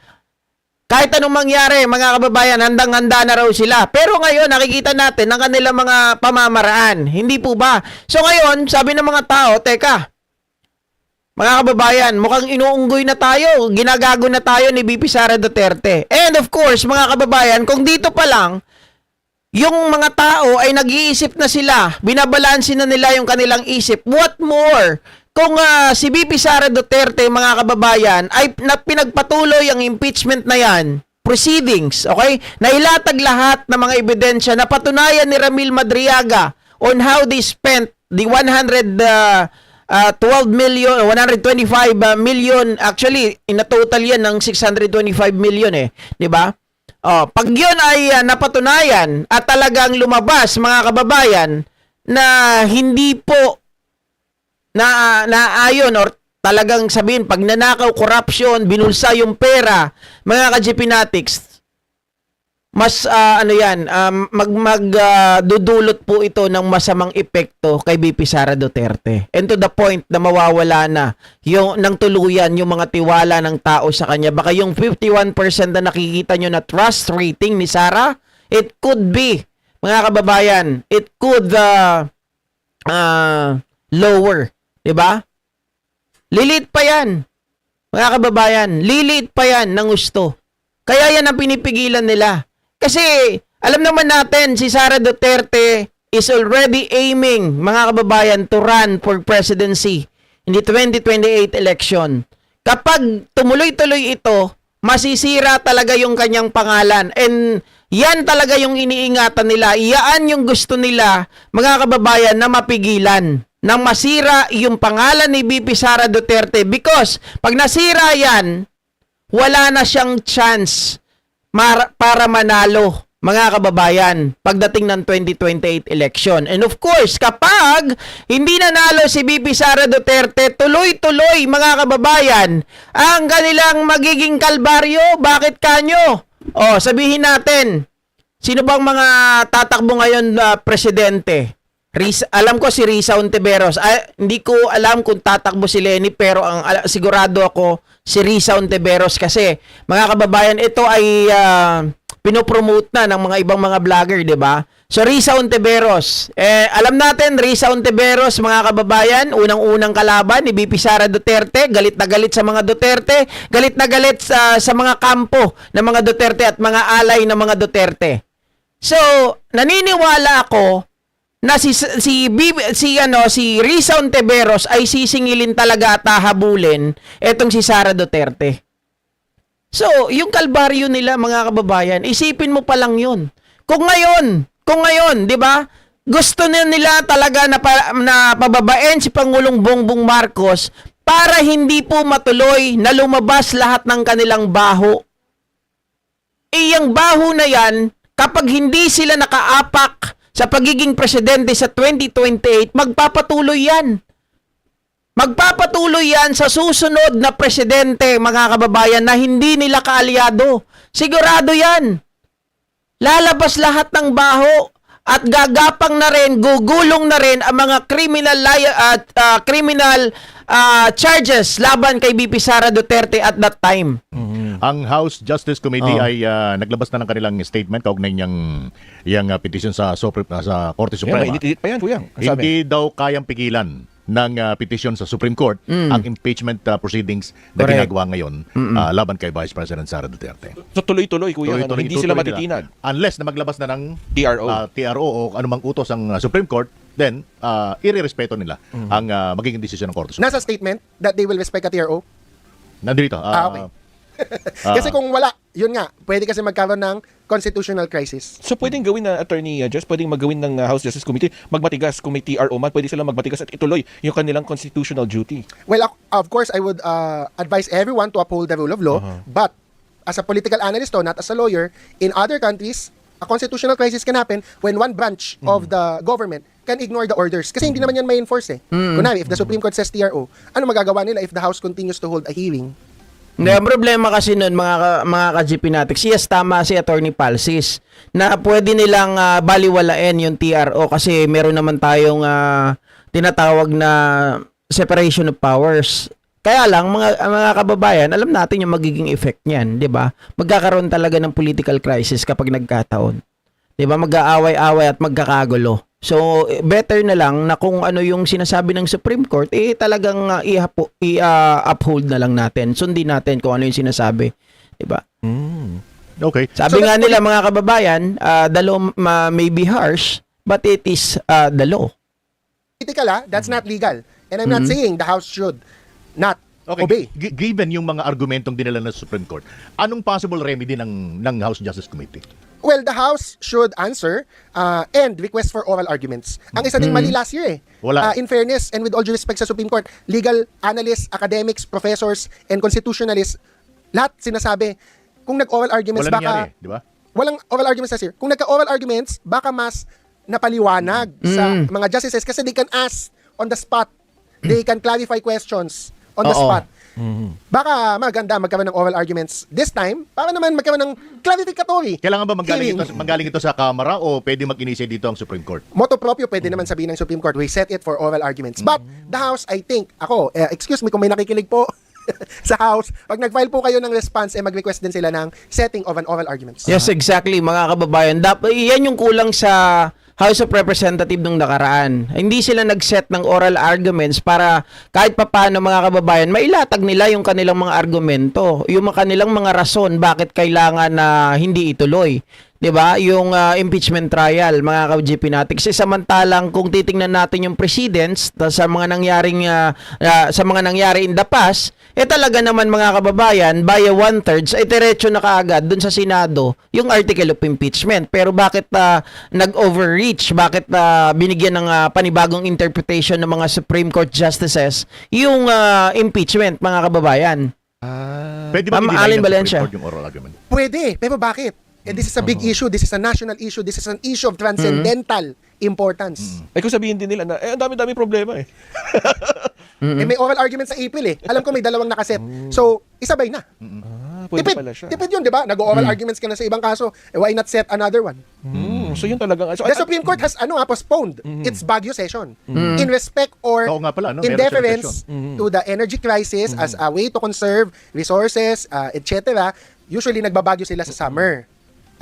Kahit anong mangyari, mga kababayan, handang-handa na raw sila. Pero ngayon, nakikita natin ang kanilang mga pamamaraan. Hindi po ba? So ngayon, sabi ng mga tao, teka, mga kababayan, mukhang inuunggoy na tayo. Ginagago na tayo ni BP Sara Duterte. And of course, mga kababayan, kung dito pa lang, yung mga tao ay nag-iisip na sila, binabalansin na nila yung kanilang isip. What more? Kung si BP Sara Duterte, mga kababayan, ay pinagpatuloy ang impeachment na yan, proceedings, okay? Nailatag lahat ng mga ebidensya na patunayan ni Ramil Madriaga on how they spent the 125 million, actually, in a total yan ng 625 million eh, di ba? Pag yun ay napatunayan at talagang lumabas, mga kababayan, na hindi po na ayon or talagang sabihin, pag nanakaw, corruption, binulsa yung pera, mga ka-GP Natics, mas dudulot po ito ng masamang epekto kay BP Sara Duterte. And to the point na mawawala na yung ng tuluyan yung mga tiwala ng tao sa kanya. Baka yung 51% na nakikita nyo na trust rating ni Sara, it could be, mga kababayan, it could lower. 'Di ba? Lilit pa 'yan. Mga kababayan, lilit pa 'yan ng gusto. Kaya 'yan ang pinipigilan nila. Kasi alam naman natin si Sara Duterte is already aiming, mga kababayan, to run for presidency in the 2028 election. Kapag tumuloy-tuloy ito, masisira talaga yung kanyang pangalan. And yan talaga yung iniingatan nila. Iyaan yung gusto nila, mga kababayan, na mapigilan. Nang masira yung pangalan ni BP Sara Duterte. Because pag nasira yan, wala na siyang chance para manalo, mga kababayan, pagdating ng 2028 election. And of course, kapag hindi nanalo si BP Sara Duterte, tuloy-tuloy, mga kababayan, ang kanilang magiging kalbaryo. Bakit kanyo? Sabihin natin, sino bang mga tatakbo ngayon na presidente? Alam ko si Risa Ontiveros. Hindi ko alam kung tatakbo si Lenny, pero sigurado ako si Risa Ontiveros kasi, mga kababayan, ito ay pinopromote na ng mga ibang mga vlogger, 'di ba? So Risa Ontiveros, alam natin Risa Ontiveros, mga kababayan, unang-unang kalaban ni BP Sara Duterte, galit na galit sa mga Duterte, galit na galit sa mga kampo ng mga Duterte at mga alay ng mga Duterte. So, naniniwala ako na si Risa Ontiveros ay sisingilin talaga at hahabulin etong si Sara Duterte. So, yung kalbaryo nila, mga kababayan, isipin mo pa lang yun. Kung ngayon, di ba, gusto nila talaga na pababain si Pangulong Bongbong Marcos para hindi po matuloy na lumabas lahat ng kanilang baho. Yung baho na yan, kapag hindi sila nakaapak sa pagiging presidente sa 2028, magpapatuloy yan. Magpapatuloy yan sa susunod na presidente, mga kababayan, na hindi nila kaalyado. Sigurado yan. Lalabas lahat ng baho at gagapang na rin, gugulong na rin ang mga criminal charges laban kay BP Sara Duterte at that time. Ang House Justice Committee ay naglabas na ng kanilang statement kaugnay niyang petition sa Korte Yan, Suprema. mainit-init pa yan, kuya. Ang sabi. Hindi daw kayang pigilan ng petition sa Supreme Court ang impeachment proceedings na Correct. ginagawa ngayon laban kay Vice President Sara Duterte. So tuloy-tuloy, kuya. Tuloy-tuloy, Hindi sila itutuloy matitinag. nila. Unless na maglabas na ng TRO. TRO o anumang utos ang Supreme Court, then irerespeto nila ang magiging desisyon ng Korte Suprema. Nasa statement that they will respect a TRO. Nandito. Okay. Kasi kung wala, yun nga, pwede kasi magkaroon ng constitutional crisis. So pwedeng gawin na Attorney Jess, pwedeng magawin ng House Justice Committee, magmatigas kung may TRO man, pwede sila magmatigas at ituloy yung kanilang constitutional duty. Well, of course, I would advise everyone to uphold the rule of law, but as a political analyst, not as a lawyer, in other countries, a constitutional crisis can happen when one branch of the government can ignore the orders. Kasi hindi naman yan may enforce eh. Kunwari, if the Supreme Court says TRO, ano magagawa nila if the House continues to hold a hearing? Hindi, ang problema kasi nun, mga ka-GP natin, yes, tama si Attorney Palsis, na pwede nilang baliwalain yung TRO kasi meron naman tayong tinatawag na separation of powers. Kaya lang, mga kababayan, alam natin yung magiging effect niyan, di ba? Magkakaroon talaga ng political crisis kapag nagkataon. Di ba? Mag-aaway-away at magkakagulo. So, better na lang na kung ano yung sinasabi ng Supreme Court, talagang i-uphold na lang natin. Sundin natin kung ano yung sinasabi. Diba? Okay. Sabi So, nga nila, mga kababayan, the law may be harsh, but it is the law. Political, that's not legal. And I'm not saying the House should not obey. Given yung mga argumentong dinala ng Supreme Court, anong possible remedy ng House Justice Committee? Well, the House should answer and request for oral arguments. Ang isa ding mali last year eh. Wala. In fairness and with all due respect sa Supreme Court, legal analysts, academics, professors, and constitutionalists, lahat sinasabi, kung nag-oral arguments, Wala baka... nangyari, di ba? Walang oral arguments last year. Kung nagka-oral arguments, baka mas napaliwanag sa mga justices kasi they can ask on the spot. They can clarify questions on the Oo. spot. Baka maganda magkaroon ng oral arguments this time para naman magkaroon ng clarificatory. Kailangan ba hearing. manggaling ito sa Kamara o pwede mag-initiate dito ang Supreme Court? Moto proprio pwede naman sabihin ng Supreme Court, we set it for oral arguments. But the House, I think, excuse me kung may nakikinig po sa House, pag nag-file po kayo ng response, mag-request din sila ng setting of an oral arguments. Yes, exactly, mga kababayan. Yan yung kulang sa House of Representatives nung nakaraan. Hindi sila nag-set ng oral arguments para kahit papaano, mga kababayan, mailatag nila yung kanilang mga argumento, yung kanilang mga rason bakit kailangan na hindi ituloy. 'Di ba? Yung impeachment trial, mga ka-GP natin. Kasi samantalang kung titingnan natin yung precedents sa mga nangyari in the past, talaga naman, mga kababayan, by a 1/3 ay diretso na kaagad dun sa Senado yung article of impeachment. Pero bakit nag-overreach? Bakit binigyan ng panibagong interpretation ng mga Supreme Court justices yung impeachment, mga kababayan? Pwede ba Ma'am i-deny Allen ng Valencia. Supreme Court yung oral argument? Pwede, pero bakit? This is a big issue, this is a national issue, this is an issue of transcendental importance. Ay kung sabihin din nila na, ang dami-dami problema eh. May oral argument sa April eh. Alam ko may dalawang nakaset. So, isabay na. Pwede pala siya. Tipid yun, di ba? Nag-oral arguments ka na sa ibang kaso. Why not set another one? So yun talagang... So, The Supreme Court has postponed its Baguio session in respect or Oo nga pala, no? in Meron silang deference to the energy crisis as a way to conserve resources, etc. Usually nagbabagyo sila sa summer.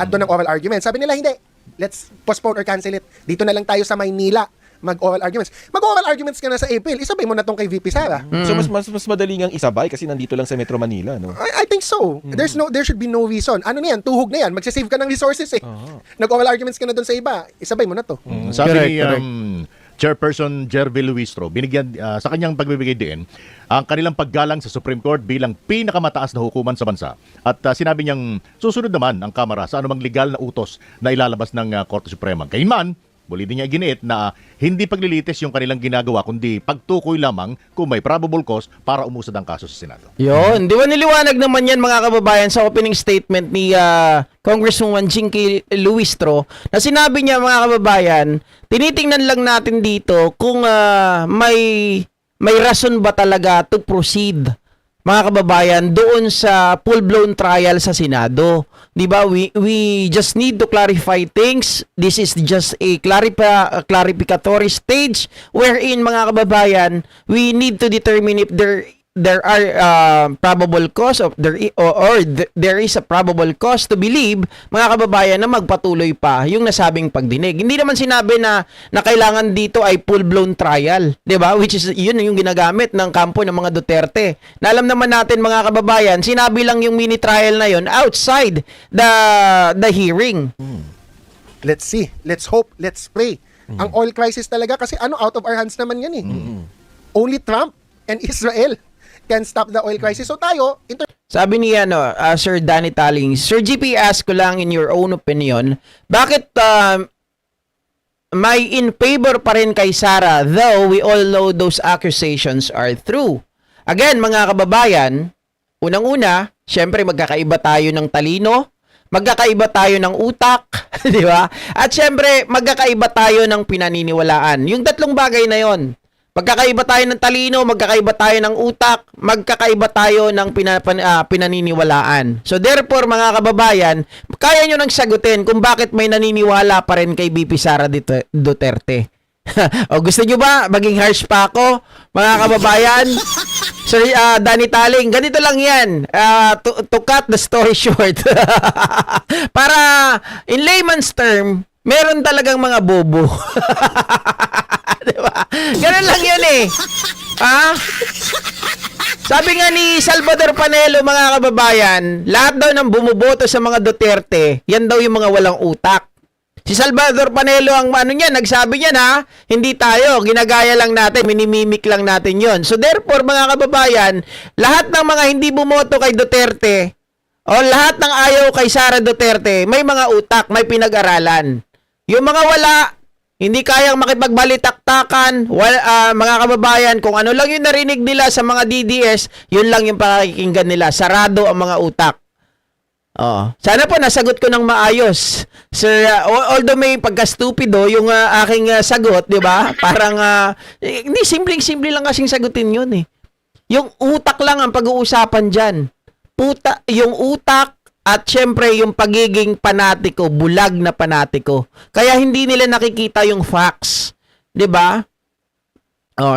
At doon ang oral argument. Sabi nila, hindi. Let's postpone or cancel it. Dito na lang tayo sa Maynila mag-oral arguments. Mag-oral arguments ka na sa April. Isabay mo na tong kay VP Sara. so mas madali ngang isabay kasi nandito lang sa Metro Manila, no? I think so. There should be no reason. Ano na yan? Tuhog na yan. Magsasave ka ng resources eh. Nag-oral arguments ka na doon sa iba. Isabay mo na to. Sabi Correct, ni Chairperson Jervy Luistro, binigyan sa kanyang pagbibigay din ang kanilang paggalang sa Supreme Court bilang pinakamataas na hukuman sa bansa. At sinabi niyang susunod naman ang Kamara sa anumang legal na utos na ilalabas ng Korte Suprema. Gayunman, muli din niya giniit na hindi paglilitis yung kanilang ginagawa kundi pagtukoy lamang kung may probable cause para umusad ang kaso sa Senado. Yun. Di ba niliwanag naman yan, mga kababayan, sa opening statement ni Congresswoman Jinky Luistro na sinabi niya, mga kababayan, tinitingnan lang natin dito kung may may rason ba talaga to proceed, mga kababayan, doon sa full-blown trial sa Senado. 'Di ba? We just need to clarify things. This is just a clarificatory stage wherein, mga kababayan, we need to determine if there are probable cause of there is a probable cause to believe, mga kababayan, na magpatuloy pa yung nasabing pagdinig. Hindi naman sinabi na kailangan dito ay full-blown trial, 'di ba? Which is yun yung ginagamit ng kampo ng mga Duterte. Na alam naman natin, mga kababayan, sinabi lang yung mini trial na yun outside the hearing. Let's see. Let's hope. Let's pray. Ang oil crisis talaga, kasi out of our hands naman yan eh. Only Trump and Israel can stop the oil crisis. So tayo, Sabi ni Sir Danny Taling, Sir GP, ask ko lang, in your own opinion, bakit may in favor pa rin kay Sara, though we all know those accusations are true? Again, mga kababayan, unang-una, syempre magkakaiba tayo ng talino, magkakaiba tayo ng utak, di ba? At syempre, magkakaiba tayo ng pinaniniwalaan. Yung tatlong bagay na yon. Magkakaiba tayo ng talino, magkakaiba tayo ng utak, magkakaiba tayo ng pinaniniwalaan. So therefore, mga kababayan, kaya nyo nang sagutin kung bakit may naniniwala pa rin kay VP Sara Duterte. O gusto nyo ba maging harsh pa ako, mga kababayan? Sir Danny Taling, ganito lang yan, to cut the story short. Para in layman's term, meron talagang mga bobo. Diba? Ganun lang yun eh. Ha? Sabi nga ni Salvador Panelo, mga kababayan, lahat daw ng bumuboto sa mga Duterte, yan daw yung mga walang utak. Si Salvador Panelo ang nagsabi niyan, ha? Hindi tayo, ginagaya lang natin, minimimik lang natin yon. So therefore, mga kababayan, lahat ng mga hindi bumoto kay Duterte o lahat ng ayaw kay Sara Duterte, may mga utak, may pinag-aralan. Yung mga wala, hindi kayang makipagbalitaktakan, mga kababayan, kung ano lang yung narinig nila sa mga DDS, yun lang yung pakikinggan nila. Sarado ang mga utak. Sana po nasagot ko ng maayos. Sir, although may pagka-stupido yung aking sagot, di ba? Parang, hindi, simple lang kasing sagutin yun eh. Yung utak lang ang pag-uusapan dyan. Yung utak, at syempre, yung pagiging panatiko, bulag na panatiko. Kaya hindi nila nakikita yung facts. 'Di ba?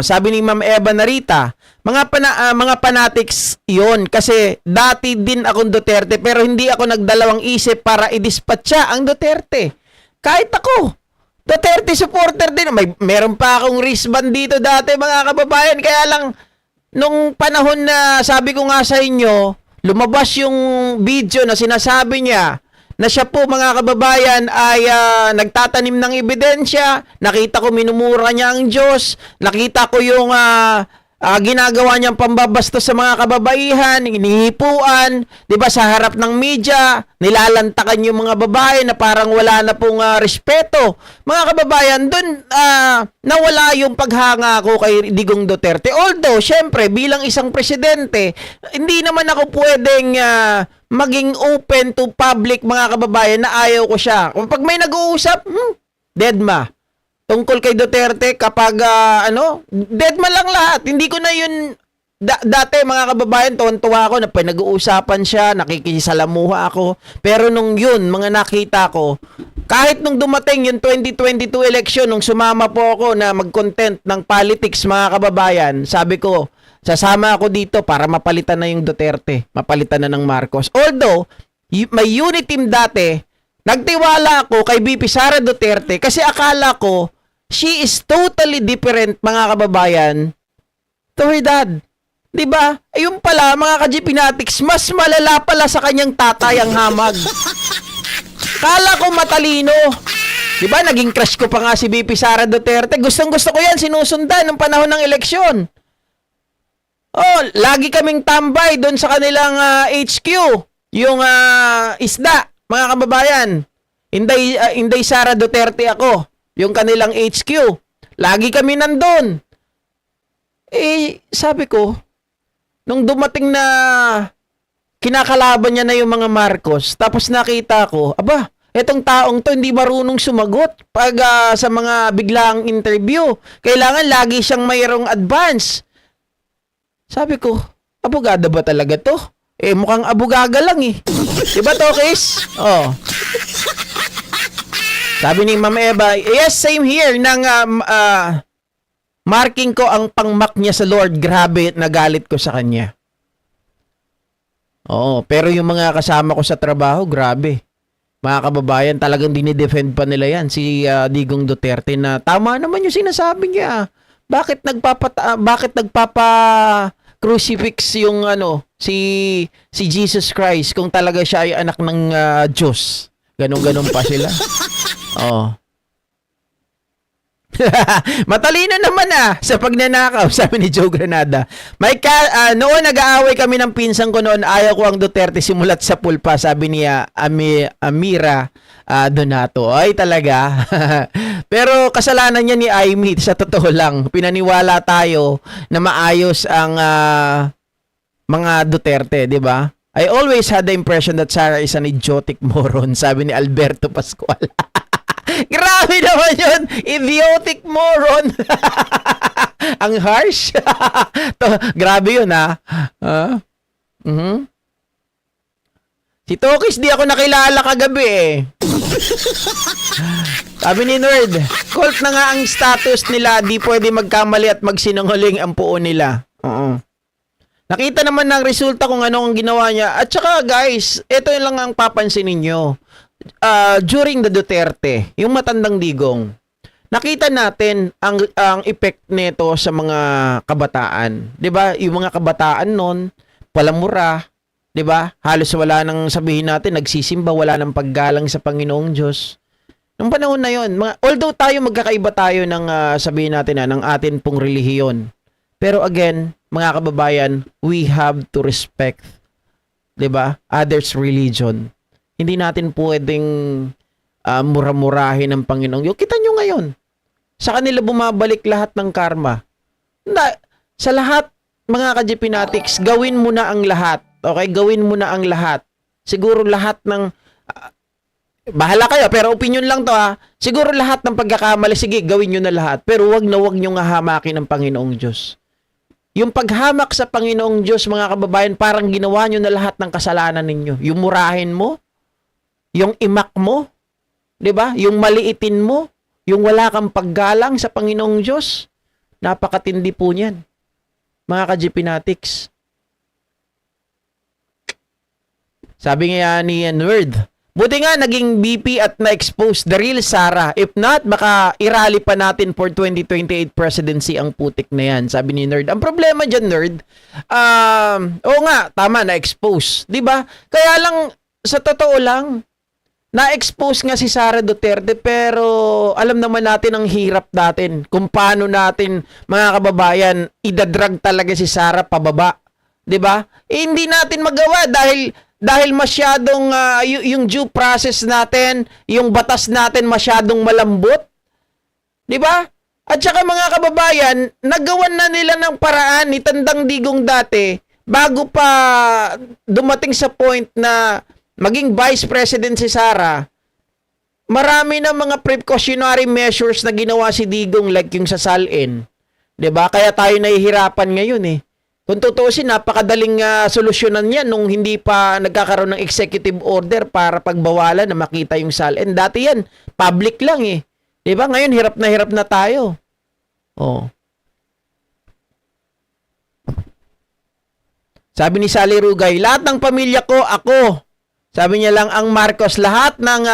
Sabi ni Ma'am Eva Narita, mga fanatics 'yon kasi dati din akong Duterte pero hindi ako nagdalawang isip para idispatcha ang Duterte. Kahit ako, Duterte supporter din. Meron pa akong wristband dito dati, mga kababayan. Kaya lang, nung panahon na sabi ko nga sa inyo, lumabas yung video na sinasabi niya na siya po, mga kababayan, ay nagtatanim ng ebidensya. Nakita ko minumura niya ang Diyos. Nakita ko yung ginagawa niyang pambabastos sa mga kababaihan, inihipuan, 'di ba, sa harap ng media, nilalantakan yung mga babae na parang wala na pong respeto. Mga kababayan, doon nawala yung paghanga ko kay Digong Duterte. Although, syempre, bilang isang presidente, hindi naman ako pwedeng maging open to public, mga kababayan, na ayaw ko siya. Kung pag may nag-uusap, deadma. Tungkol kay Duterte, kapag deadma lang lahat. Hindi ko na yun, dati, mga kababayan, tuwan-tuwa ako na pinag-uusapan siya, nakikisalamuha ako. Pero nung yun, mga nakita ko, kahit nung dumating yung 2022 election, nung sumama po ako na mag-content ng politics, mga kababayan, sabi ko, sasama ako dito para mapalitan na yung Duterte, mapalitan na ng Marcos. Although, may unit team dati, nagtiwala ako kay VP Sara Duterte kasi akala ko she is totally different, mga kababayan, to her dad. Diba? Ayun pala, mga ka-Gpnatics, mas malala pala sa kanyang tatay ang hamag. Kala ko matalino. Diba? Naging crush ko pa nga si VP Sara Duterte. Gustong-gusto ko yan, sinusundan ng panahon ng eleksyon. Lagi kaming tambay doon sa kanilang HQ. Yung isda, mga kababayan. Inday Sara Duterte ako. Yung kanilang HQ. Lagi kami nandun. Sabi ko, nung dumating na kinakalaban niya na yung mga Marcos, tapos nakita ko, aba, etong taong to hindi marunong sumagot pag sa mga biglaang interview. Kailangan lagi siyang mayroong advance. Sabi ko, abogado ba talaga to? Eh, mukhang abogaga lang eh. Diba, Tokis? Oh. Sabi ni Ma'am Eva, yes, same here. Marking ko ang pangmak niya sa Lord. Grabe, nagalit ko sa kanya. Oo, pero yung mga kasama ko sa trabaho, grabe. Mga kababayan, talagang dinidefend pa nila yan. Si Digong Duterte na tama naman yung sinasabi niya. Bakit nagpapa crucifix yung si Jesus Christ kung talaga siya ay anak ng Diyos. Ganon pa sila. Oo. Matalino naman sa pagnanakaw, sabi ni Joe Granada. Noon nag-aaway kami ng pinsang ko noon, ayaw ko ang Duterte simulat sa pulpa, sabi niya Amira Donato. Ay talaga. Pero kasalanan niya ni Amy, sa totoo lang. Pinaniwala tayo na maayos ang mga Duterte, di ba? I always had the impression that Sara is an idiotic moron, sabi ni Alberto Pascual. Grabe naman yun! Idiotic moron! Ang harsh. Grabe yun, Si Tokis, di ako nakilala kagabi eh. Sabi ni Nerd, cult na nga ang status nila, di pwede magkamali at magsinungaling ang puo nila. Nakita naman ng resulta kung ano ang ginawa niya. At saka guys, ito lang ang papansin ninyo. During the Duterte, yung matandang Digong, nakita natin ang effect nito sa mga kabataan. 'Di ba? Yung mga kabataan noon, palamura, 'di ba? Halos wala nang sabihin natin nagsisimba, wala nang paggalang sa Panginoong Diyos. Nung panahon na 'yon, although tayo magkakaiba tayo ng sabihin natin ng atin pong relihiyon. Pero again, mga kababayan, we have to respect, 'di ba? Others' religion. Hindi natin pwedeng mura-murahin ng Panginoong Diyos. Kita nyo ngayon, sa kanila bumabalik lahat ng karma. Sa lahat, mga ka-Jipinatics, gawin mo na ang lahat. Okay? Gawin mo na ang lahat. Siguro lahat ng... bahala kayo, pero opinion lang to Siguro lahat ng pagkakamali, sige, gawin nyo na lahat. Pero wag nyo nga hamakin ng Panginoong Diyos. Yung paghamak sa Panginoong Diyos, mga kababayan, parang ginawa nyo na lahat ng kasalanan ninyo. Yung murahin mo, yung imak mo, 'di ba? Yung maliitin mo, yung wala kang paggalang sa Panginoong Diyos. Napakatindi po niyan. Mga ka-Jipinatics. Sabi nga ni Nerd, buti nga naging BP at na-expose the real Sara. If not, baka irali pa natin for 2028 presidency ang putik na yan. Sabi ni Nerd. Ang problema dyan, Nerd, oo nga, tama, na-expose. 'Di ba? Kaya lang, sa totoo lang, na-expose nga si Sara Duterte, pero alam naman natin ang hirap natin kung paano natin, mga kababayan, idadrag talaga si Sara pababa. 'Di ba? Hindi natin magawa dahil masyadong yung due process natin, yung batas natin masyadong malambot. 'Di ba? At saka mga kababayan, nagawan na nila ng paraan ni Tandang Digong dati bago pa dumating sa point na maging Vice President si Sara. Marami na mga precautionary measures na ginawa si Digong, like yung sa SALN. 'Di ba? Kaya tayo nahihirapan ngayon eh. Kung tutuusin, napakadaling solusyonan yan nung hindi pa nagkakaroon ng executive order para pagbawalan na makita yung SALN. Dati yan, public lang eh. 'Di ba? Ngayon hirap na tayo. Oh. Sabi ni Sally Rugay, lahat ng pamilya ko, ako. Sabi niya lang, ang Marcos, lahat ng,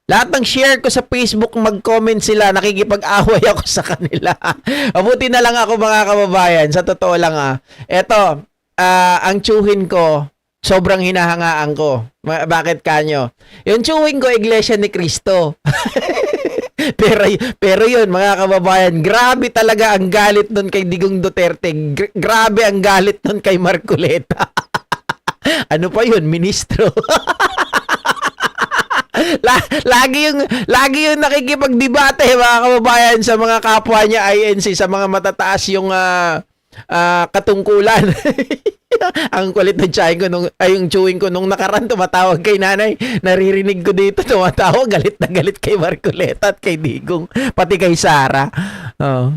lahat ng share ko sa Facebook, mag-comment sila, nakikipag-away ako sa kanila. Mabuti na lang ako, mga kababayan, sa totoo lang Eto, ang tsuhin ko, sobrang hinahangaan ko. Bakit kanyo? Yung tsuhin ko, Iglesia ni Cristo. Pero yun, mga kababayan, grabe talaga ang galit nun kay Digong Duterte. Grabe ang galit nun kay Marcoleta. Ano pa yun? Ministro. lagi yung nakikipagdebate, mga kababayan, sa mga kapwa niya INC, sa mga matataas yung katungkulan. Ang kulit ng yung chewing ko nung nakaraan, tumatawag kay nanay. Naririnig ko dito, tumatawag, galit na galit kay Marcoleta at kay Digong, pati kay Sara. Oh.